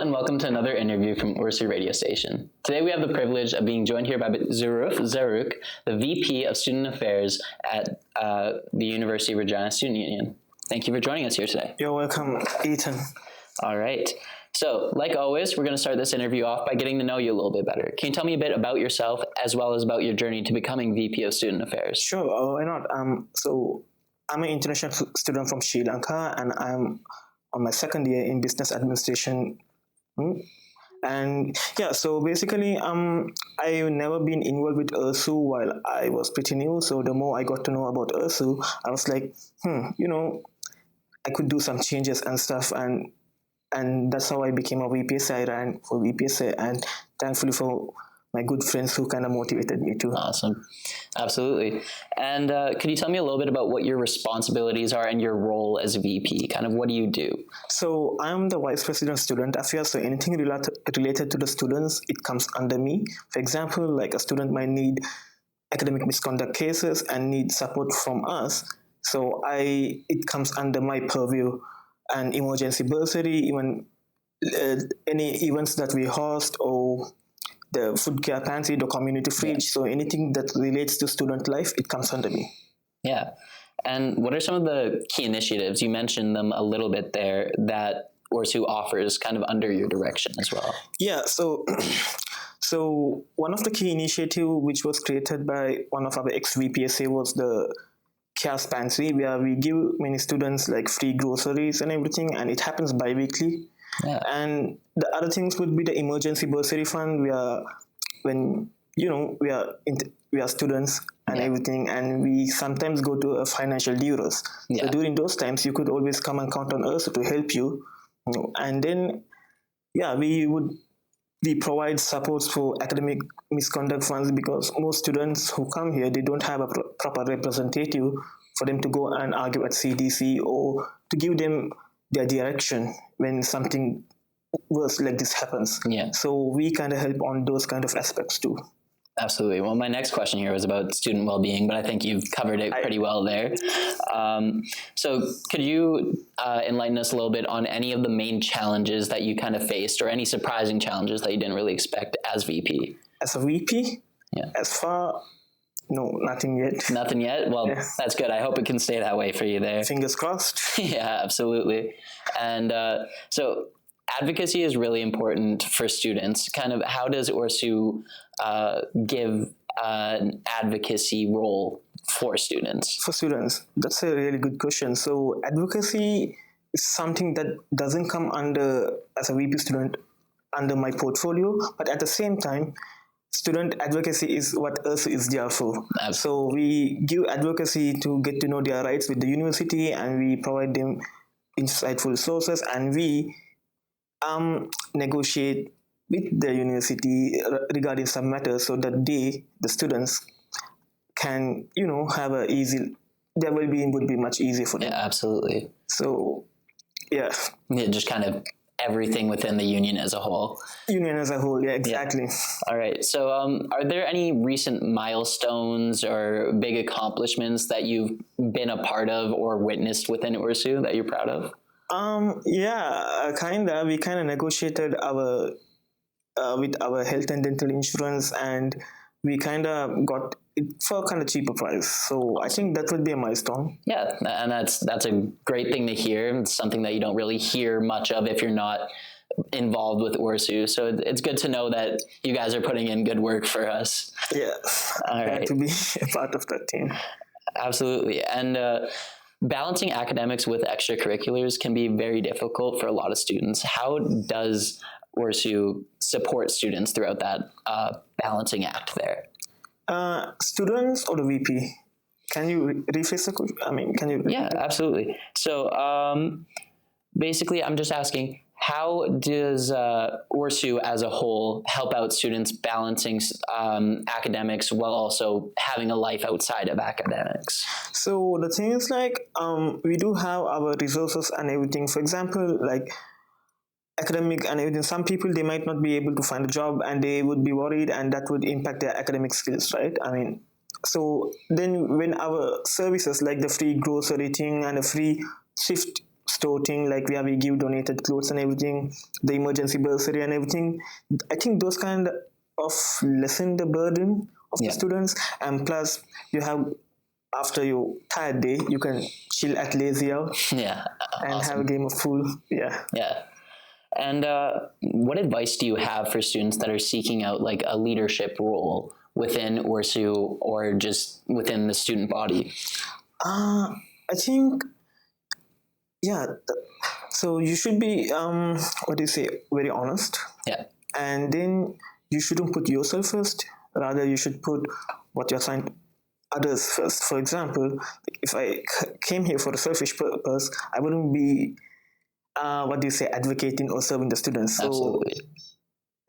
and welcome to another interview from URSU radio station. Today we have the privilege of being joined here by Zuhruf, the VP of Student Affairs at the University of Regina Student Union. Thank you for joining us here today. You're welcome, Ethan. All right. So, like always, we're going to start this interview off by getting to know you a little bit better. Can you tell me a bit about yourself as well as about your journey to becoming VP of Student Affairs? Sure, why not? So I'm an international student from Sri Lanka, and I'm on my second year in business administration. And yeah, so basically, I've never been involved with URSU while I was pretty new. So the more I got to know about URSU, I was like, I could do some changes and stuff, and that's how I became a VPSA. I ran for VPSA, and thankfully for my good friends who kind of motivated me too. Awesome. Absolutely. And could you tell me a little bit about what your responsibilities are and your role as VP? Kind of what do you do? So I'm the Vice President of Student Affairs, so anything related to the students, it comes under me. For example, like a student might need academic misconduct cases and need support from us. So it comes under my purview. And emergency bursary, even any events that we host, or the food care pantry, the community fridge. So anything that relates to student life, it comes under me. Yeah. And what are some of the key initiatives? You mentioned them a little bit there that URSU offers kind of under your direction as well. Yeah. So one of the key initiatives which was created by one of our ex-VPSA was the Chaos Pantry, where we give many students like free groceries and everything, and it happens bi-weekly. Yeah. And the other things would be the emergency bursary fund, where when we are students and everything, and we sometimes go to a financial duress. Yeah. So during those times, you could always come and count on us to help you. And then we provide supports for academic misconduct funds, because most students who come here, they don't have a proper representative for them to go and argue at CDC or to give them their direction when something worse like this happens. Yeah. So we kind of help on those kind of aspects too. Absolutely. Well, my next question here was about student well-being, but I think you've covered it pretty well there. So could you enlighten us a little bit on any of the main challenges that you kind of faced, or any surprising challenges that you didn't really expect as VP? As a VP? Yeah. No, nothing yet. Nothing yet? Well, yeah. That's good. I hope it can stay that way for you there. Fingers crossed. Yeah, absolutely. And so advocacy is really important for students. Kind of how does URSU give an advocacy role for students? For students, that's a really good question. So advocacy is something that doesn't come under, as a VP student, under my portfolio, but at the same time, student advocacy is what URSU is there for. Absolutely. So we give advocacy to get to know their rights with the university, and we provide them insightful sources, and we negotiate with the university regarding some matters, so that the students can, have their well-being would be much easier for them. Yeah, absolutely. So, yeah. Yeah, just kind of everything within the union as a whole. Union as a whole, yeah, exactly. Yeah. All right. So are there any recent milestones or big accomplishments that you've been a part of or witnessed within URSU that you're proud of? We kind of negotiated with our health and dental insurance, and we kind of got it for kind of cheaper price. So I think that would be a milestone. Yeah, and that's a great thing to hear. It's something that you don't really hear much of if you're not involved with URSU. So it's good to know that you guys are putting in good work for us. Yeah, all right. To be a part of that team. Absolutely. And balancing academics with extracurriculars can be very difficult for a lot of students. How does URSU support students throughout that balancing act there? Students or the VP? Can you rephrase the question? Can you? Yeah, absolutely. So basically, I'm just asking, how does URSU as a whole help out students balancing academics while also having a life outside of academics? So the thing is, we do have our resources and everything. For example, academic and everything. Some people, they might not be able to find a job, and they would be worried, and that would impact their academic skills, right? So then when our services like the free grocery thing and a free shift store thing, like where we give donated clothes and everything, the emergency bursary and everything. I think those kind of lessen the burden of the students, and plus you have, after your tired day, you can chill at lazy hour and have a game of pool. Yeah. And what advice do you have for students that are seeking out like a leadership role within URSU or just within the student body? I think, so you should be, very honest. Yeah. And then you shouldn't put yourself first. Rather, you should put what you're assigned others first. For example, if I came here for a selfish purpose, I wouldn't be, advocating or serving the students. So absolutely.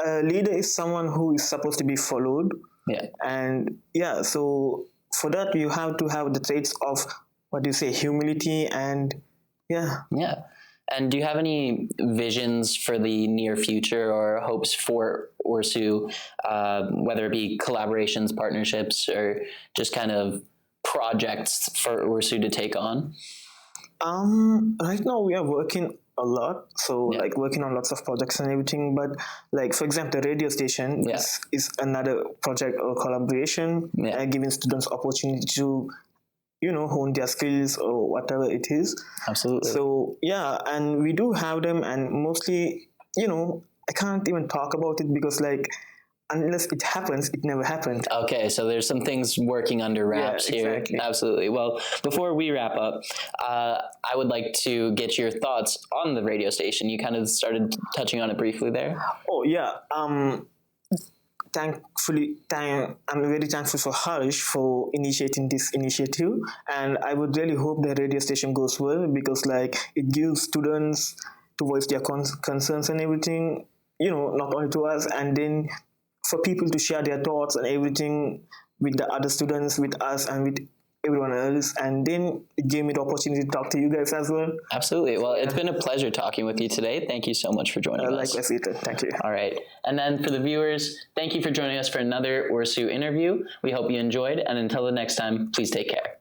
A leader is someone who is supposed to be followed. Yeah. And so for that, you have to have the traits of, humility and Yeah. And do you have any visions for the near future or hopes for URSU, whether it be collaborations, partnerships, or just kind of projects for URSU to take on? Right now we are working a lot, so like working on lots of projects and everything, but like for example the radio station is another project or collaboration, giving students opportunity to hone their skills or whatever it is. Absolutely. So and we do have them, and mostly I can't even talk about it because like unless it happens, it never happened. Okay, so there's some things working under wraps here. Absolutely. Well, before we wrap up, I would like to get your thoughts on the radio station. You kind of started touching on it briefly there. Oh yeah. I'm very thankful for Harish for initiating this initiative, and I would really hope the radio station goes well because like it gives students to voice their concerns and everything, not only to us, and then for people to share their thoughts and everything with the other students, with us, and with everyone else. And then it gave me the opportunity to talk to you guys as well. Absolutely. Well, it's been a pleasure talking with you today. Thank you so much for joining us. Likewise, Ethan. Thank you. All right. And then for the viewers, thank you for joining us for another URSU interview. We hope you enjoyed. And until the next time, please take care.